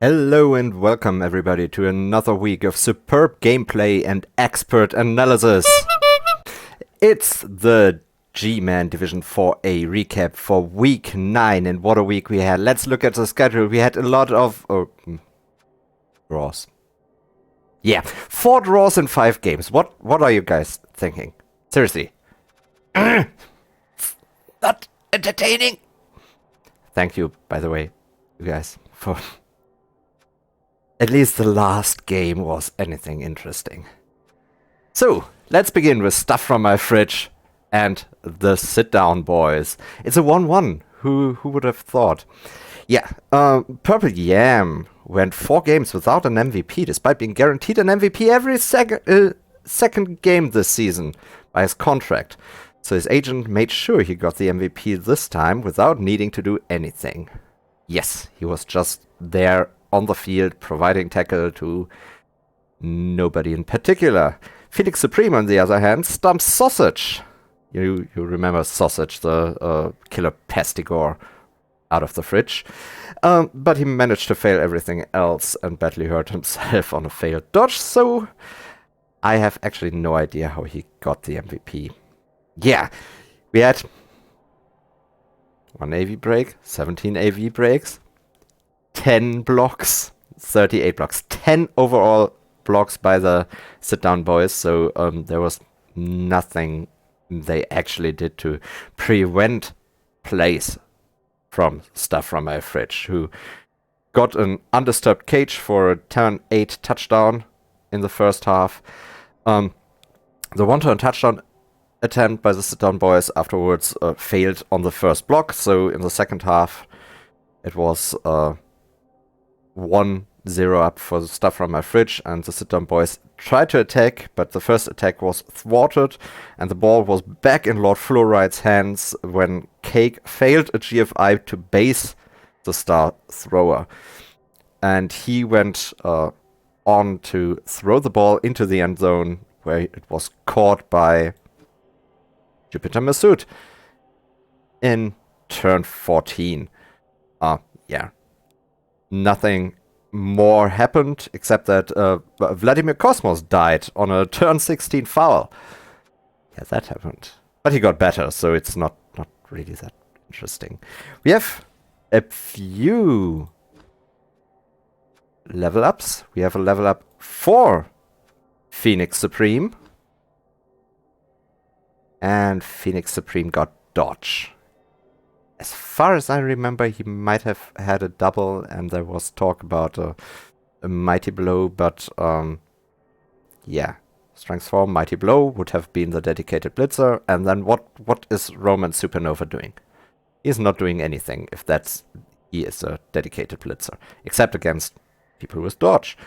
Hello and welcome everybody to another week of superb gameplay and expert analysis. It's the G-Man Division 4A recap for week 9, and what a week we had. Let's look at the schedule. We had a lot of draws. Yeah, 4 draws in 5 games. What are you guys thinking? Seriously. Not entertaining. Thank you, by the way, you guys, for... At least the last game was anything interesting. So, let's begin with stuff from my fridge and the sit-down boys. It's a 1-1. Who would have thought? Yeah, Purple Yam went 4 games without an MVP, despite being guaranteed an MVP every second game this season by his contract. So his agent made sure he got the MVP this time without needing to do anything. Yes, he was just there on the field, providing tackle to nobody in particular. Felix Supreme, on the other hand, stumps Sausage. You remember Sausage, the killer pestigore out of the fridge. But he managed to fail everything else and badly hurt himself on a failed dodge, so I have actually no idea how he got the MVP. Yeah, we had 1 AV break, 17 AV breaks, 10 blocks, 38 blocks, 10 overall blocks by the sit-down boys, so there was nothing they actually did to prevent plays from stuff from my fridge, who got an undisturbed cage for a turn 8 touchdown in the first half. The one-turn touchdown attempt by the sit-down boys afterwards failed on the first block, so in the second half it was 1-0 up for the stuff from my fridge, and the sit-down boys tried to attack, but the first attack was thwarted, and the ball was back in Lord Fluoride's hands when Cake failed a GFI to base the star thrower. And he went on to throw the ball into the end zone, where it was caught by Jupiter Masood in turn 14. Yeah. Nothing more happened except that Vladimir Cosmos died on a turn 16 foul. Yeah, that happened. But he got better, so it's not really that interesting. We have a few level ups. We have a level up for Phoenix Supreme. And Phoenix Supreme got dodge. As far as I remember, he might have had a double, and there was talk about a Mighty Blow, but yeah. Strength 4, Mighty Blow would have been the dedicated blitzer, and then what is Roman Supernova doing? He's not doing anything if he is a dedicated blitzer, except against people with dodge.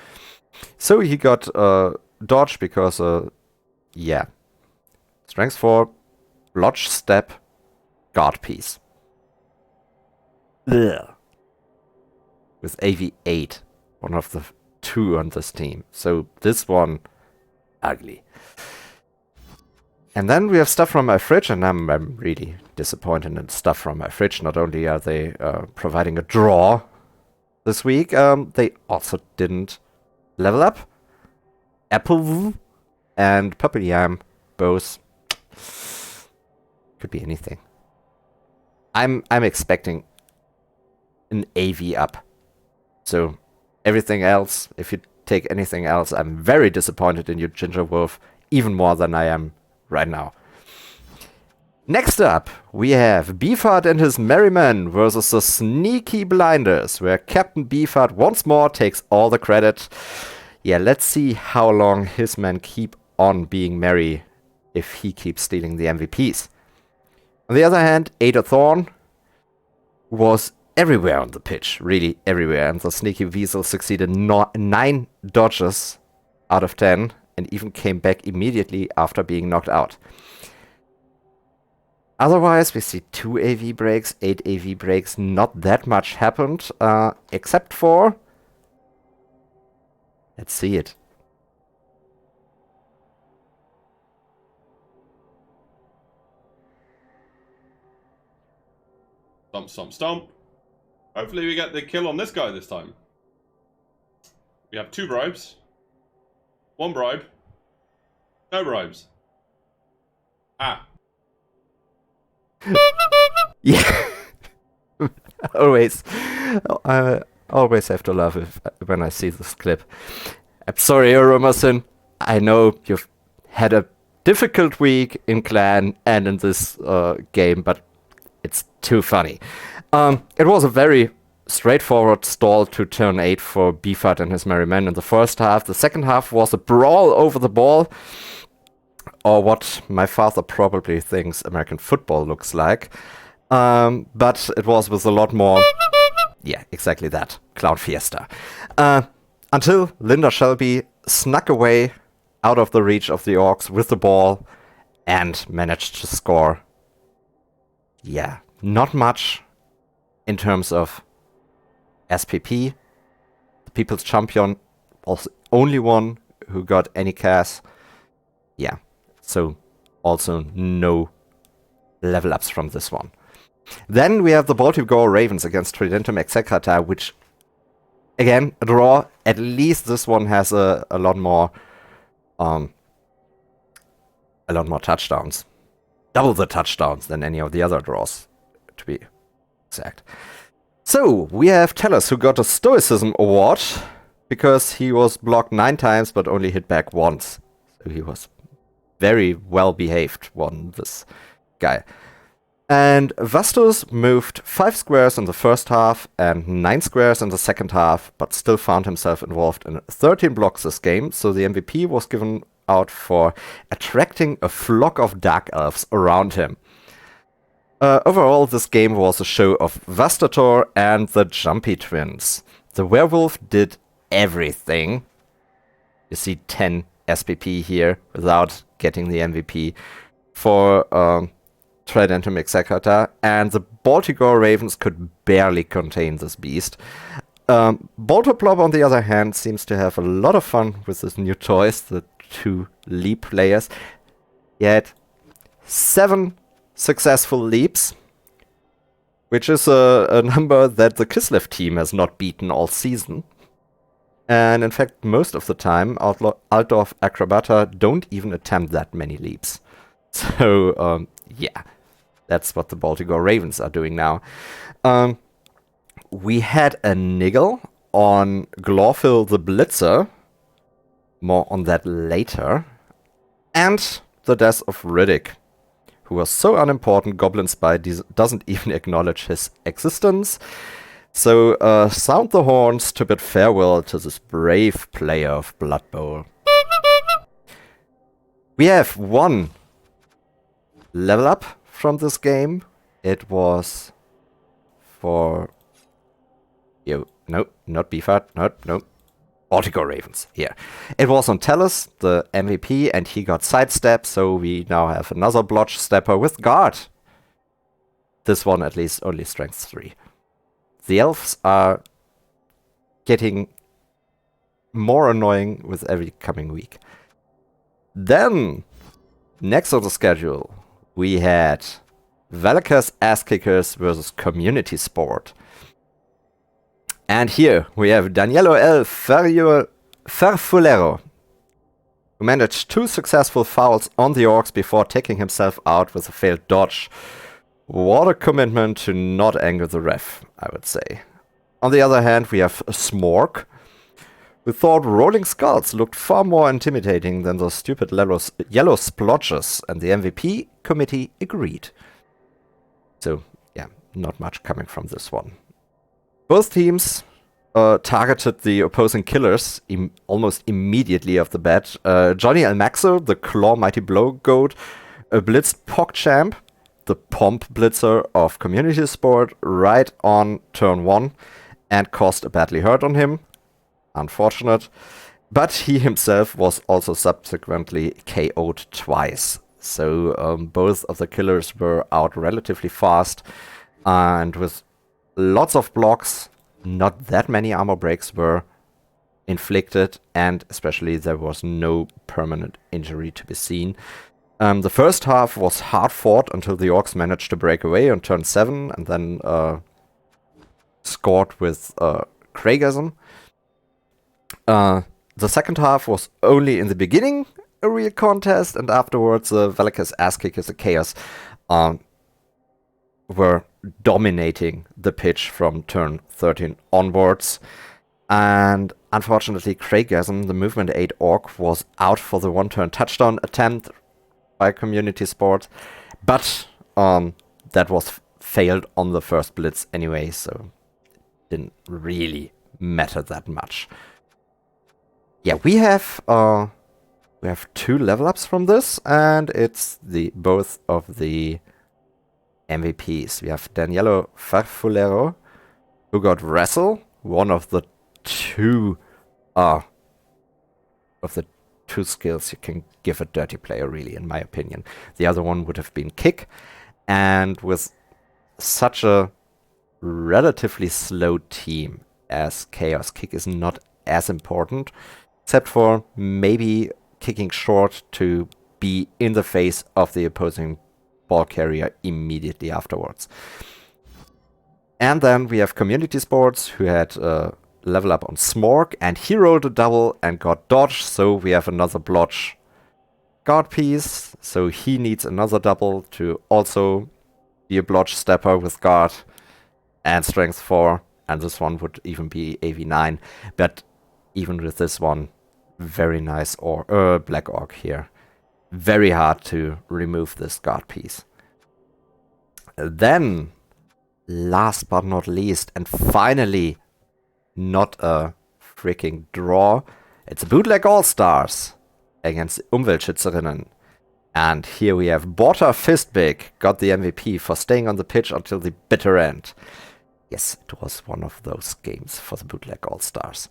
So he got dodge because, yeah. Strength 4, Lodge Step, Guard Piece. Ugh. With AV8, one of the 2 on this team. So this one, ugly. And then we have stuff from my fridge, and I'm really disappointed in stuff from my fridge. Not only are they providing a draw this week, they also didn't level up. Apple and Purple Yam both could be anything. I'm expecting an AV up. So everything else, if you take anything else, I'm very disappointed in you, Ginger Wolf, even more than I am right now. Next up, we have Beefheart and his Merrymen versus the Sneaky Blinders, where Captain Beefheart once more takes all the credit. Yeah, let's see how long his men keep on being merry if he keeps stealing the MVPs. On the other hand, Ada Thorn was everywhere on the pitch, really everywhere, and the Sneaky Weasel succeeded 9 dodges out of 10 and even came back immediately after being knocked out. Otherwise, we see 2 AV breaks, 8 AV breaks, not that much happened, except for... Let's see it. Stomp, stomp, stomp. Hopefully we get the kill on this guy this time. We have 2 bribes. 1 bribe. No bribes. Ah. Yeah. Always. I always have to laugh when I see this clip. I'm sorry, Euromasin. I know you've had a difficult week in Clan and in this game, but it's too funny. It was a very straightforward stall to turn 8 for Beefheart and his merry men in the first half. The second half was a brawl over the ball, or what my father probably thinks American football looks like. But it was with a lot more... Yeah, exactly that. Clown Fiesta. Until Linda Shelby snuck away out of the reach of the Orcs with the ball and managed to score. Yeah, not much in terms of SPP. The People's Champion was the only one who got any CAS. Yeah, so also no level ups from this one. Then we have the Baltimore Ravens against Tridentum Execrata, which, again, a draw. At least this one has a lot more touchdowns. Double the touchdowns than any of the other draws, to be exact. So, we have Tellus, who got a Stoicism Award, because he was blocked 9 times, but only hit back once. So he was very well behaved, this guy. And Vastus moved 5 squares in the first half and 9 squares in the second half, but still found himself involved in 13 blocks this game, so the MVP was given out for attracting a flock of dark elves around him. Overall, this game was a show of Vastator and the Jumpy Twins. The werewolf did everything. You see 10 SPP here without getting the MVP for Tridentum Execrata, and the Baltimore Ravens could barely contain this beast. Baltoplop, on the other hand, seems to have a lot of fun with his new toys, the 2 leap players. He had 7 successful leaps, which is a number that the Kislev team has not beaten all season. And in fact, most of the time, Altdorf Acrobata don't even attempt that many leaps. So, yeah, that's what the Baltimore Ravens are doing now. We had a niggle on Glorfil the Blitzer. More on that later. And the death of Riddick, who was so unimportant, Goblin Spy doesn't even acknowledge his existence. So, sound the horns to bid farewell to this brave player of Blood Bowl. We have 1 level up from this game. It was for... No, not Beefheart. No. Baltimore Ravens, here. It was on Tellus, the MVP, and he got sidestep, so we now have another blotch stepper with guard. This one at least only strength 3. The elves are getting more annoying with every coming week. Then, next on the schedule, we had Valaka's Ass Kickers versus Community Sport. And here we have Danielo El Ferfulero, who managed 2 successful fouls on the Orcs before taking himself out with a failed dodge. What a commitment to not anger the ref, I would say. On the other hand, we have Smork, who thought Rolling Skulls looked far more intimidating than those stupid yellow splotches, and the MVP committee agreed. So, yeah, not much coming from this one. Both teams targeted the opposing killers almost immediately off the bat. Johnny Almaxo, the Claw Mighty Blow Goat, blitzed PogChamp, the Pomp Blitzer of Community Sport, right on turn 1 and caused a badly hurt on him. Unfortunate. But he himself was also subsequently KO'd twice. So both of the killers were out relatively fast, and with lots of blocks, not that many armor breaks were inflicted, and especially there was no permanent injury to be seen. The first half was hard fought until the Orcs managed to break away on turn 7 and then scored with Craigism. The second half was only in the beginning a real contest, and afterwards the Velikis, Ass Kickers, and Chaos were dominating the pitch from turn 13 onwards. And unfortunately, Craigasm, the Movement 8 Orc, was out for the one-turn touchdown attempt by Community Sport, but that was failed on the first blitz anyway, so it didn't really matter that much. Yeah, we have 2 level ups from this, and it's both of the MVPs. We have Danielo Farfulero, who got Wrestle, one of the two skills you can give a dirty player, really, in my opinion. The other one would have been Kick, and with such a relatively slow team as Chaos, Kick is not as important, except for maybe kicking short to be in the face of the opposing ball carrier immediately afterwards. And then we have Community Sports, who had level up on Smorg, and he rolled a double and got dodge, so we have another blotch guard piece, so he needs another double to also be a blotch stepper with guard and strength 4, and this one would even be AV9, but even with this one, very nice Black Orc here. Very hard to remove this guard piece. Then, last but not least, and finally, not a freaking draw, it's Bootleg All-Stars against Umweltschützerinnen. And here we have Borta Fistbig, got the MVP for staying on the pitch until the bitter end. Yes, it was one of those games for the Bootleg All-Stars.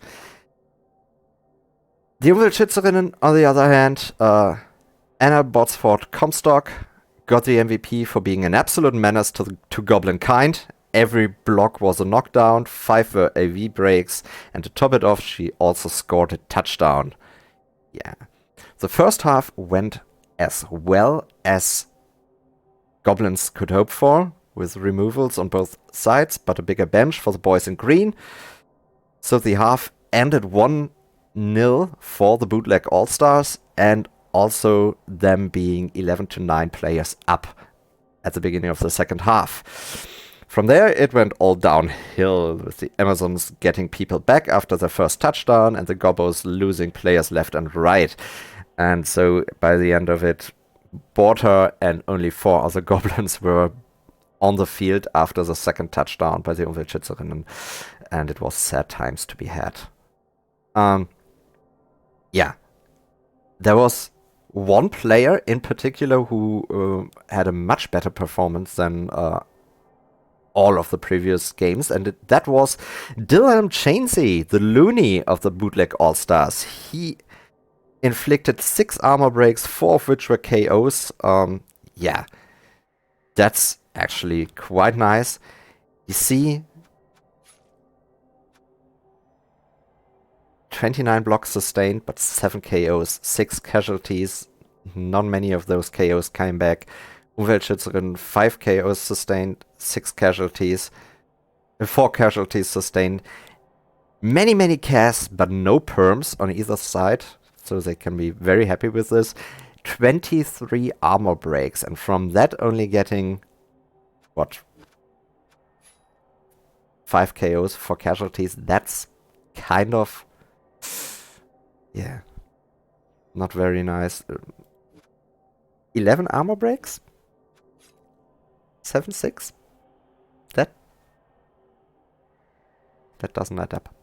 The Umweltschützerinnen, on the other hand, Anna Botsford Comstock got the MVP for being an absolute menace to Goblin kind. Every block was a knockdown, 5 were AV breaks, and to top it off, she also scored a touchdown. Yeah. The first half went as well as Goblins could hope for, with removals on both sides, but a bigger bench for the boys in green. So the half ended 1-0 for the Bootleg All-Stars, and also them being 11-9 players up at the beginning of the second half. From there, it went all downhill, with the Amazons getting people back after their first touchdown and the Gobbos losing players left and right. And so by the end of it, Borta and only 4 other Goblins were on the field after the second touchdown by the Umweltschützerinnen, and it was sad times to be had. Yeah. There was one player in particular who had a much better performance than all of the previous games, and that was Dilhelm Chainsey, the loony of the Bootleg All-Stars. He inflicted 6 armor breaks, 4 of which were KOs. Yeah, that's actually quite nice. You see, 29 blocks sustained, but 7 KOs, 6 casualties. Not many of those KOs came back. Umweltschützerin, 5 KOs sustained, 6 casualties, 4 casualties sustained. Many casts, but no perms on either side, so they can be very happy with this. 23 armor breaks, and from that only getting, 5 KOs, 4 casualties. That's kind of, yeah, not very nice. 11 armor breaks? 7-6? That doesn't add up.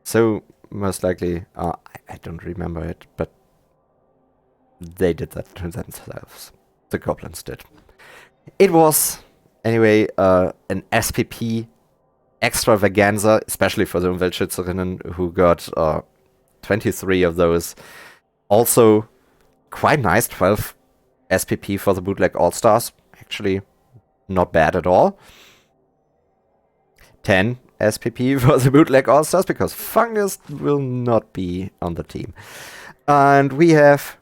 So, most likely, I don't remember it, but they did that to themselves. The Goblins did. It was, anyway, an SPP extravaganza, especially for the Umweltschützerinnen, who got 23 of those. Also, quite nice, 12 SPP for the Bootleg All-Stars. Actually, not bad at all. 10 SPP for the Bootleg All-Stars, because Fungus will not be on the team. And we have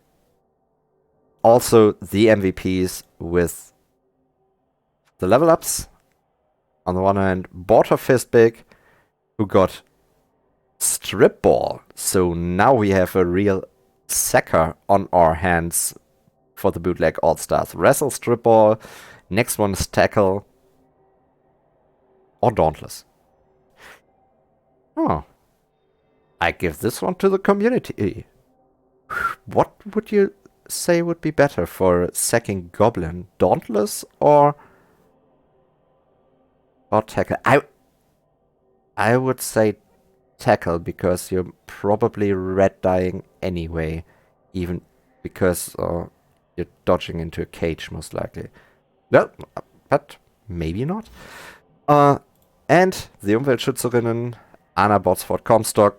also the MVPs with the level ups. On the one hand, Border Fistbig, who got Strip Ball. So now we have a real sacker on our hands for the bootleg All-Stars. Wrestle, Strip Ball. Next one is Tackle. Or Dauntless. Oh. I give this one to the community. What would you say would be better for sacking Goblin? Dauntless or Tackle? I would say Tackle, because you're probably red dying anyway, even because you're dodging into a cage most likely. Well, but maybe not. And die Umweltschützerinnen, Anna Botsford Comstock.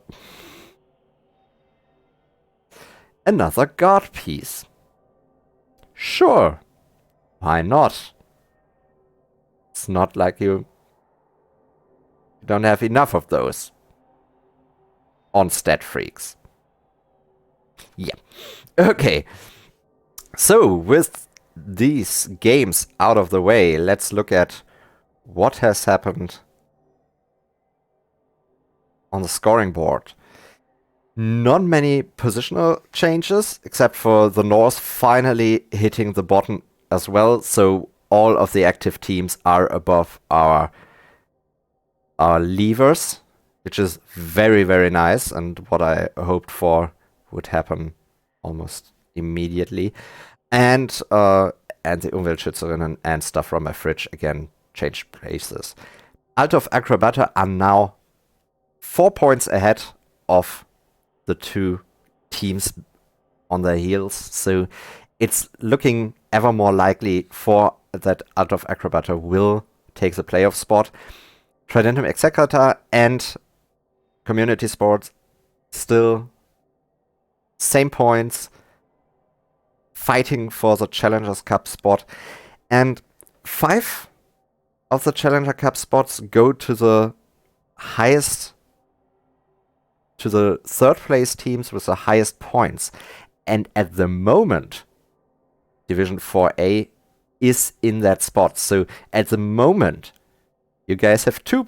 Another guard piece. Sure. Why not? It's not like you don't have enough of those on stat freaks. Yeah. Okay. So, with these games out of the way, let's look at what has happened on the scoring board. Not many positional changes, except for the North finally hitting the bottom as well. So all of the active teams are above our levers, which is very, very nice, and what I hoped for would happen almost immediately. And the Umweltschützerinnen and stuff from my fridge again changed places. Alt of Acrobata are now 4 points ahead of the two teams on their heels, so it's looking ever more likely for that Alt of Acrobata will take the playoff spot. Tridentum Executor and Community Sports still same points, fighting for the Challengers Cup spot, and 5 of the Challenger Cup spots go to the third place teams with the highest points. And at the moment, Division 4A is in that spot. So at the moment, you guys have 2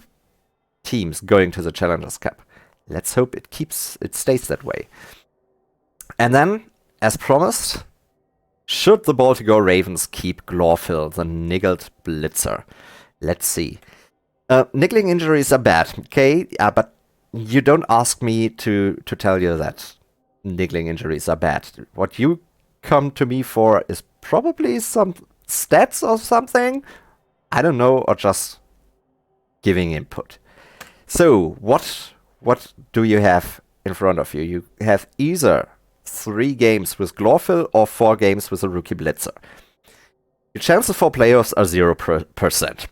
teams going to the Challengers Cup. Let's hope it stays that way. And then, as promised, should the Baltimore Ravens keep Glorfil, the niggled blitzer? Let's see. Niggling injuries are bad, okay? But you don't ask me to tell you that niggling injuries are bad. What you come to me for is probably some stats or something. I don't know, or just giving input. So, what do you have in front of you? You have either 3 games with Glorfil or 4 games with a rookie blitzer. Your chances for playoffs are 0%.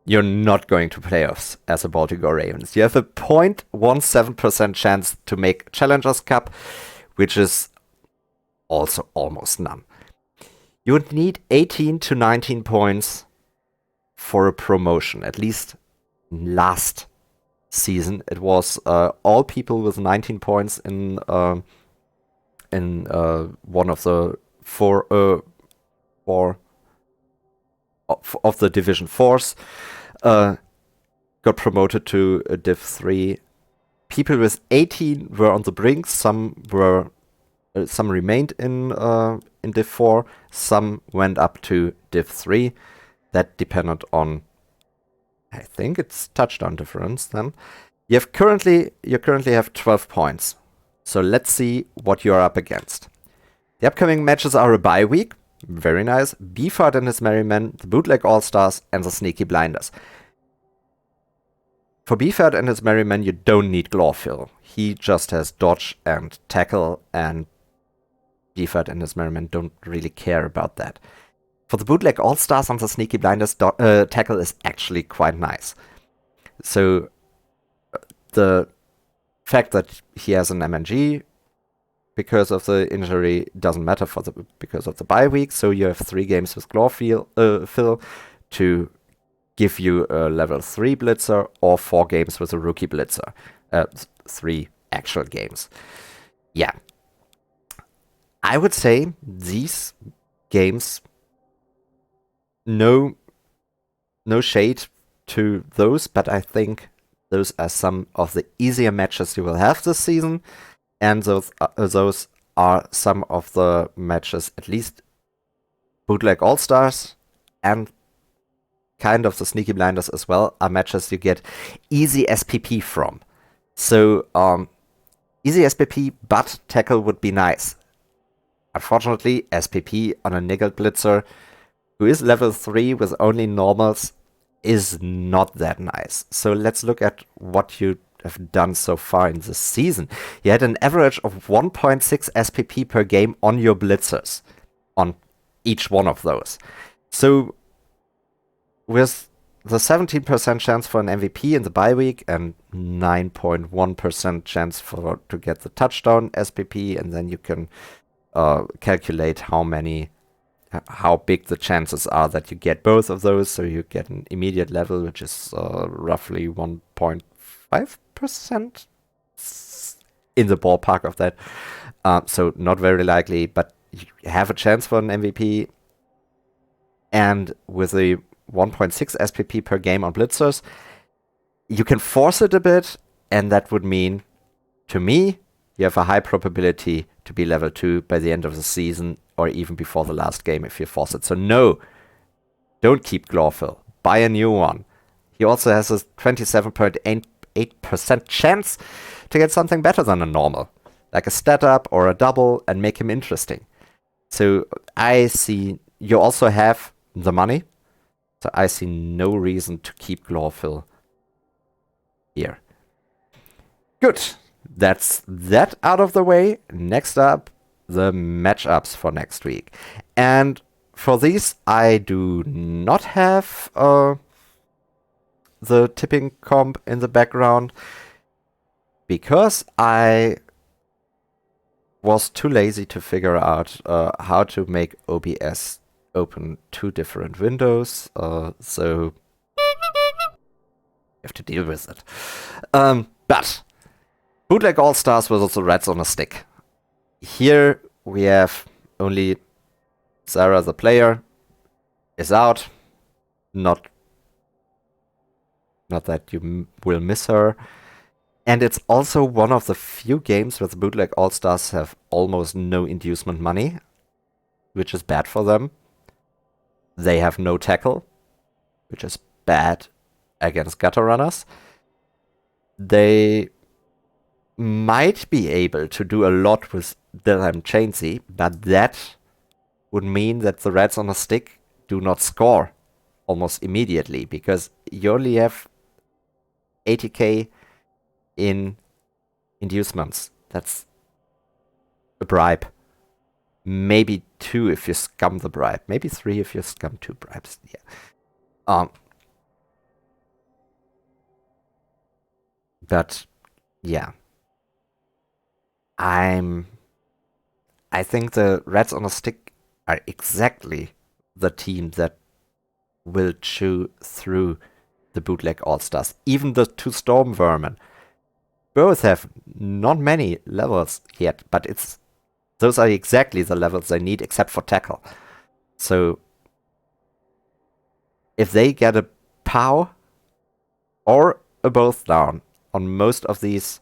You're not going to playoffs as a Baltimore Ravens. You have a 0.17% chance to make Challengers Cup, which is also almost none. You would need 18 to 19 points for a promotion. At least last season, it was all people with 19 points in one of the four of the Division 4s. Got promoted to Div 3. People with 18 were on the brink. Some remained in Div 4. Some went up to Div 3. That depended on, I think it's touchdown difference. Then you currently have 12 points. So let's see what you are up against. The upcoming matches are a bye week. Very nice. Beefheart and his Merry Men, the Bootleg All-Stars, and the Sneaky Blinders. For Beefheart and his Merry Men, you don't need Glorfil. He just has Dodge and Tackle, and Beefheart and his Merry Men don't really care about that. For the Bootleg All-Stars and the Sneaky Blinders, Tackle is actually quite nice. So, the fact that he has an MNG because of the injury doesn't matter because of the bye week. So you have 3 games with Glorfil to give you a level 3 blitzer, or 4 games with a rookie blitzer. 3 actual games. Yeah. I would say these games, no no shade to those, but I think those are some of the easier matches you will have this season, and those are some of the matches, at least Bootleg All-Stars and kind of the Sneaky Blinders as well, are matches you get easy SPP from. So, easy SPP, but tackle would be nice. Unfortunately, SPP on a Niggled Blitzer, who is level 3 with only normals, is not that nice. So let's look at what you have done so far in this season. You had an average of 1.6 SPP per game on your blitzers, on each one of those. So with the 17% chance for an MVP in the bye week and 9.1% chance to get the touchdown SPP, and then you can calculate how big the chances are that you get both of those. So you get an immediate level, which is roughly 1.5% in the ballpark of that. So not very likely, but you have a chance for an MVP. And with a 1.6 SPP per game on blitzers, you can force it a bit, and that would mean, to me, you have a high probability to be level 2 by the end of the season, or even before the last game if you force it. So no, don't keep Glorfil. Buy a new one. He also has a 27.8% chance to get something better than a normal, like a stat up or a double, and make him interesting. So I see you also have the money, so I see no reason to keep Glorfil here. Good. That's that out of the way. Next up, the matchups for next week. And for these, I do not have the tipping comp in the background, because I was too lazy to figure out how to make OBS open 2 different windows. So you have to deal with it. But Bootleg All-Stars versus the Reds on a Stick. Here we have only Sarah the player is out. Not that you will miss her. And it's also one of the few games where the Bootleg All-Stars have almost no inducement money, which is bad for them. They have no tackle, which is bad against gutter runners. They might be able to do a lot with Dilhelm Chainsey, but that would mean that the Reds on a Stick do not score almost immediately, because you only have 80k in inducements. That's a bribe. Maybe 2 if you scum the bribe. Maybe 3 if you scum 2 bribes. Yeah. But yeah. I think the Reds on a Stick are exactly the team that will chew through the Bootleg All-Stars. Even the 2 Storm Vermin both have not many levels yet, but those are exactly the levels they need, except for tackle. So if they get a POW or a both down on most of these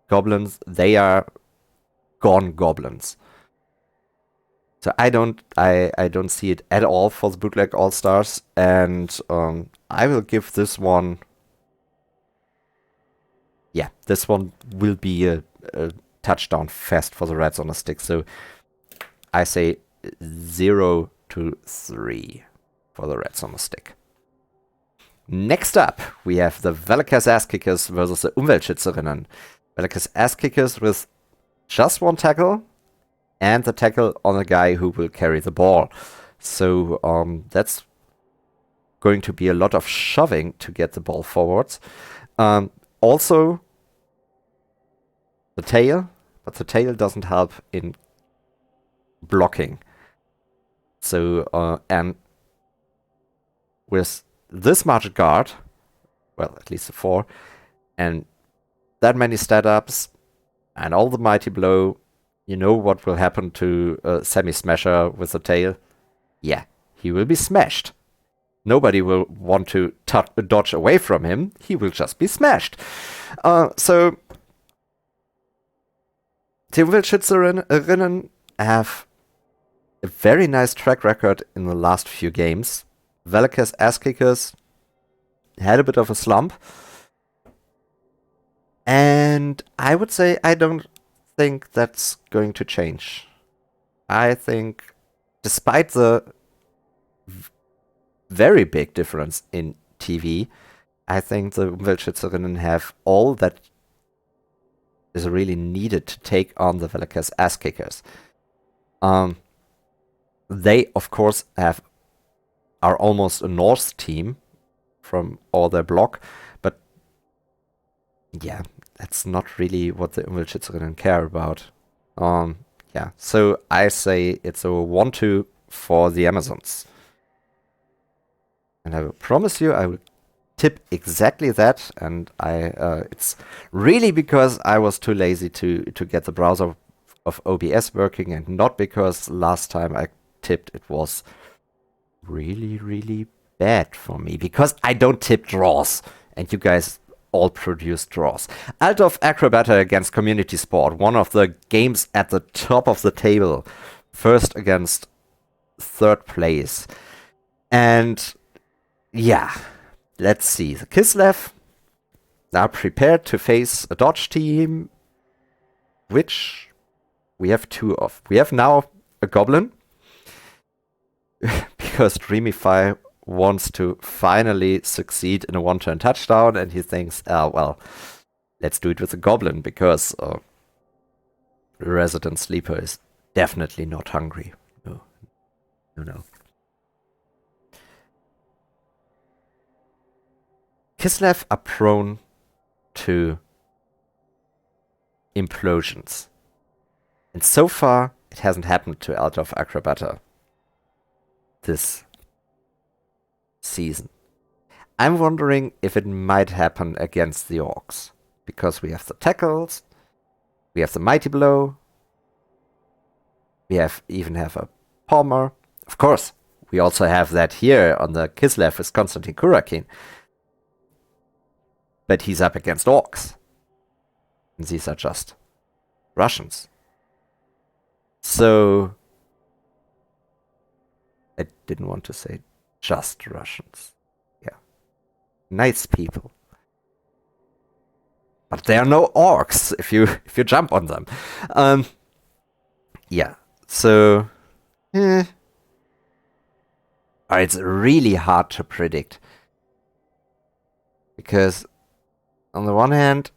goblins, they are gone goblins. So I don't see it at all for the Bootleg All-Stars, and I will give this one. Yeah, this one will be a touchdown fest for the Reds on a Stick. So I say 0-3 for the Reds on a Stick. Next up, we have the Valakers Ass-Kickers versus the Umweltschützerinnen. Valakers Ass-Kickers with just 1 tackle, and the tackle on a guy who will carry the ball. So that's going to be a lot of shoving to get the ball forwards. Also, the tail, but the tail doesn't help in blocking. So, and with this much guard, well, at least 4, and that many stat ups, and all the mighty blow, you know what will happen to Semi Smasher with the tail? Yeah, he will be smashed. Nobody will want to dodge away from him. He will just be smashed. So die Umweltschützerinnen have a very nice track record in the last few games. Velika's ass kickers had a bit of a slump. And I would say I don't think that's going to change. I think, despite the very big difference in TV, I think the Umweltschützerinnen have all that is really needed to take on the Velika's ass kickers. They, of course, are almost a Norse team from all their block, but yeah, that's not really what the Umweltschützerinnen care about. Yeah, so I say it's a 1-2 for the Amazons. And I will promise you, I will tip exactly that, and it's really because I was too lazy to get the browser of OBS working, and not because last time I tipped it was really, really bad for me, because I don't tip draws, and you guys all produce draws. Alt of Acrobata against Community Sport, one of the games at the top of the table, first against third place. And yeah, let's see. The Kislev are prepared to face a dodge team, which we have two of. We have now a Goblin, because Dreamify wants to finally succeed in a one-turn touchdown, and he thinks, well, let's do it with a Goblin, because Resident Sleeper is definitely not hungry. No. Kislev are prone to implosions. And so far, it hasn't happened to Alt of Acrobata this season. I'm wondering if it might happen against the Orcs, because we have the tackles, we have the Mighty Blow, we even have a Palmer. Of course, we also have that here on the Kislev with Konstantin Kurakin. But he's up against Orcs. And these are just Russians. So I didn't want to say just Russians. Yeah. Nice people. But there are no orcs if you jump on them. Yeah. So it's really hard to predict. Because on the one hand,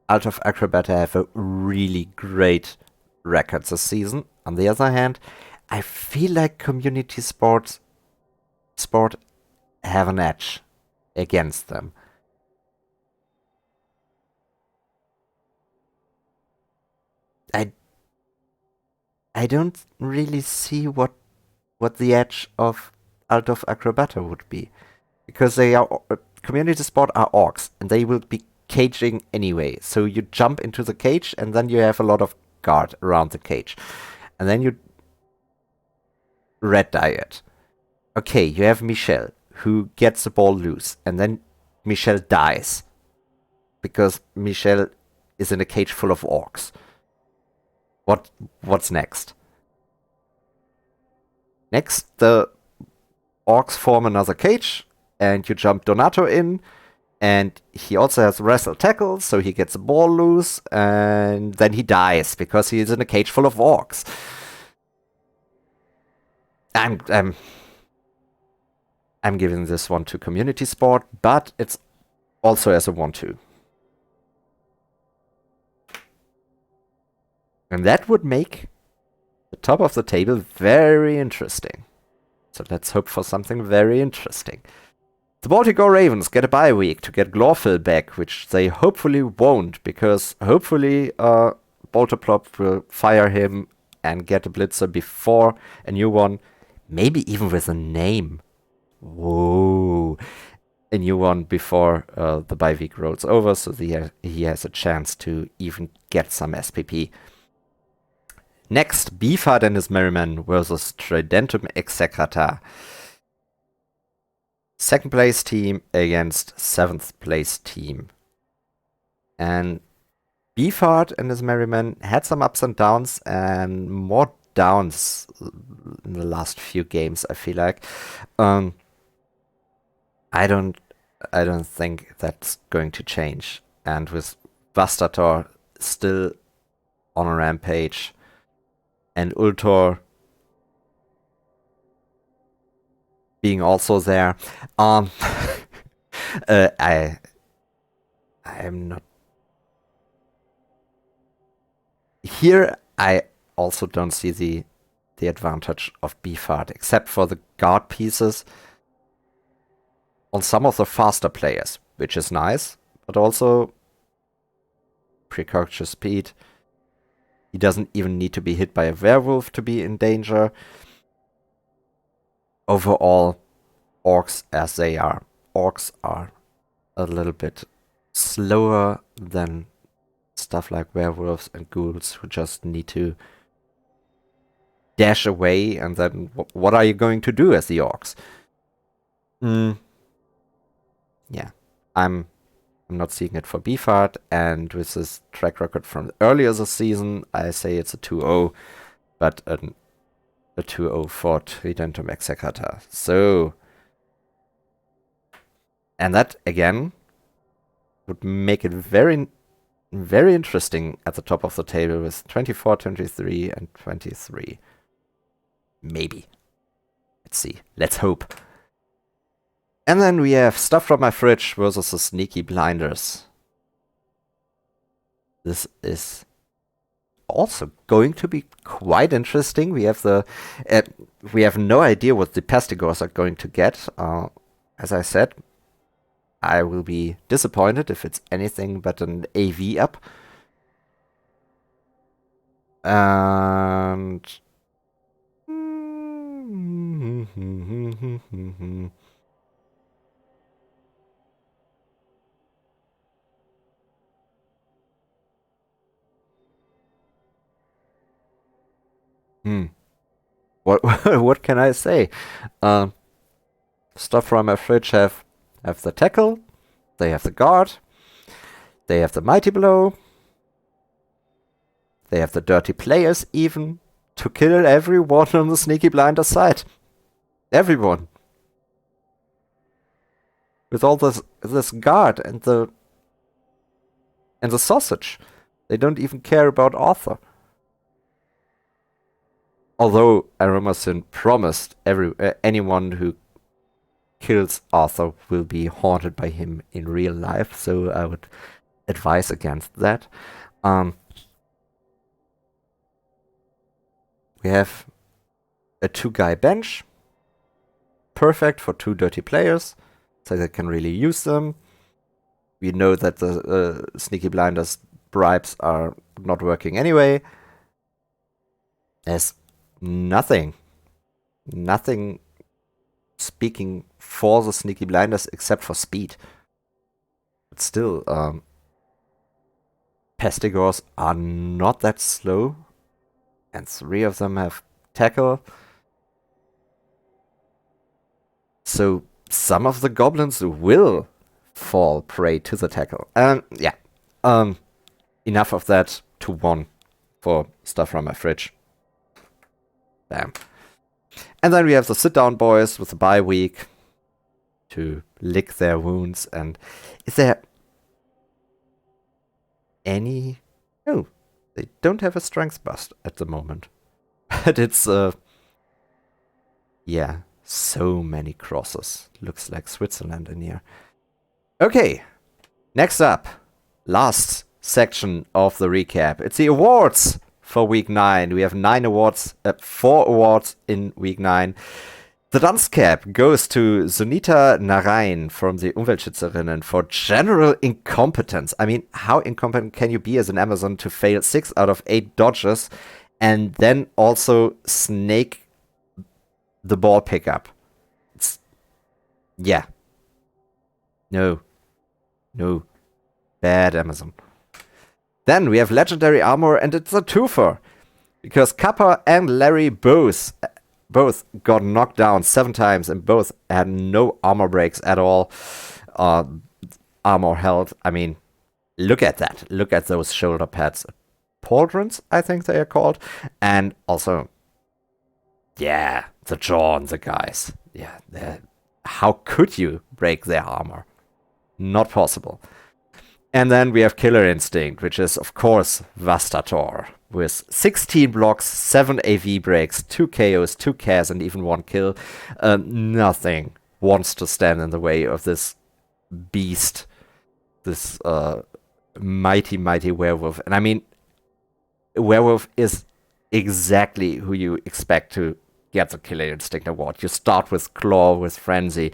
Alt of Acrobata have a really great record this season. On the other hand, I feel like Community Sport have an edge against them. I don't really see what the edge of Alt of Acrobata would be, because they are Community Sport are orcs, and they will be caging anyway. So you jump into the cage, and then you have a lot of guard around the cage, and then you red dye it. Okay, you have Michelle, who gets the ball loose, and then Michelle dies, because Michelle is in a cage full of orcs. What's next? Next, the orcs form another cage, and you jump Donato in, and he also has wrestle tackle, so he gets the ball loose, and then he dies because he is in a cage full of orcs. I'm giving this one to Community Sport, but it's also as a 1-2. And that would make the top of the table very interesting. So let's hope for something very interesting. The Baltic Ravens get a bye week to get Glorfil back, which they hopefully won't, because hopefully Bolterplop will fire him and get a Blitzer before a new one, maybe even with a name. Whoa. A new one before the bye week rolls over, so he has a chance to even get some SPP. Next, Beefheart and his Merryman versus Tridentum Execrata. second place team against seventh place team. And Beefheart and his Merryman had some ups and downs, and more downs in the last few games, I feel like. I don't think that's going to change. And with Vastator still on a rampage and Ultor being also there, I am not here. I also don't see the advantage of Beefheart, except for the guard pieces on some of the faster players, which is nice, but also precocious speed. He doesn't even need to be hit by a werewolf to be in danger. Overall, orcs as they are. Orcs are a little bit slower than stuff like werewolves and ghouls who just need to dash away, and then what are you going to do as the orcs? Yeah, I'm not seeing it for Beefheart, and with this track record from earlier this season, I say it's a 2-0, but a 2-0 for Tridentum Execrata. So, and that again would make it very, very interesting at the top of the table with 24, 23, and 23. Maybe. Let's see. Let's hope. And then we have Stuff from My Fridge versus the Sneaky Blinders. This is also going to be quite interesting. We have we have no idea what the Pestigors are going to get. As I said, I will be disappointed if it's anything but an AV up. And what can I say? Stuff from My Fridge have the tackle, they have the guard, they have the mighty blow, they have the dirty players even to kill everyone on the Sneaky Blinder side. Everyone. With all this guard and the sausage. They don't even care about Arthur. Although Aromasin promised anyone who kills Arthur will be haunted by him in real life, so I would advise against that. We have a 2-guy bench. Perfect for 2 dirty players, so they can really use them. We know that the Sneaky Blinders bribes are not working anyway. There's nothing speaking for the Sneaky Blinders except for speed. But still, Pestigors are not that slow, and 3 of them have tackle. So some of the goblins will fall prey to the tackle. Yeah. Enough of that. 2-1 for Stuff from My Fridge. Bam. And then we have the sit-down boys with the bye week to lick their wounds. And is there any... No, they don't have a strength bust at the moment. But it's... yeah, so many crosses. Looks like Switzerland in here. Okay, next up. Last section of the recap. It's the awards for week 9. We have 9 awards, 4 awards in week 9. The Dunce Cap goes to Sunita Narain from the Umweltschützerinnen for general incompetence. I mean, how incompetent can you be as an Amazon to fail 6 out of 8 dodges and then also snake the ball pickup? Yeah. No. Bad Amazon. Then we have Legendary Armor, and it's a twofer. Because Kappa and Larry both both got knocked down 7 times and both had no armor breaks at all. Armor held. I mean, look at that. Look at those shoulder pads. Pauldrons, I think they are called. And also, yeah, the jaw on the guys. Yeah, how could you break their armor? Not possible. And then we have Killer Instinct, which is, of course, Vastator, with 16 blocks, 7 AV breaks, 2 KOs, 2 cares, and even 1 kill. Nothing wants to stand in the way of this beast, this mighty, mighty werewolf. And I mean, werewolf is exactly who you expect to get the Killer Instinct award. You start with Claw, with Frenzy.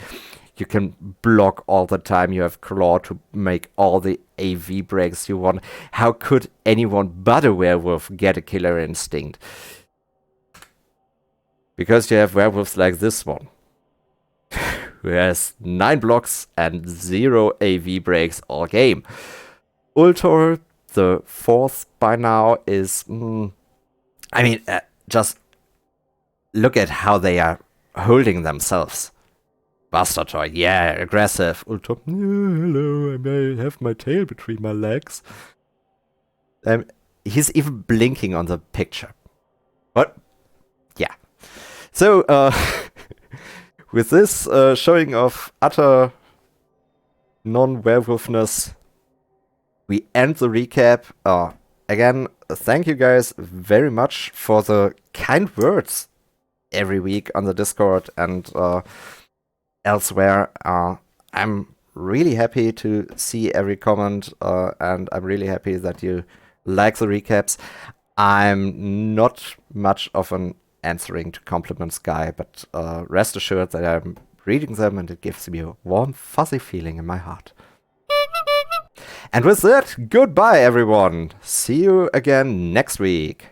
You can block all the time. You have Claw to make all the AV breaks you want. How could anyone but a werewolf get a Killer Instinct? Because you have werewolves like this one, who has 9 blocks and 0 AV breaks all game. Ultor, the 4th by now, is... I mean, just look at how they are holding themselves. Vastator, yeah, aggressive. Ultor, hello, I may have my tail between my legs. He's even blinking on the picture. But, yeah. So, with this showing of utter non-werewolfness, we end the recap. Again, thank you guys very much for the kind words every week on the Discord and elsewhere. I'm really happy to see every comment, and I'm really happy that you like the recaps. I'm not much of an answering to compliments guy, but rest assured that I'm reading them and it gives me a warm, fuzzy feeling in my heart. And with that, goodbye everyone. See you again next week.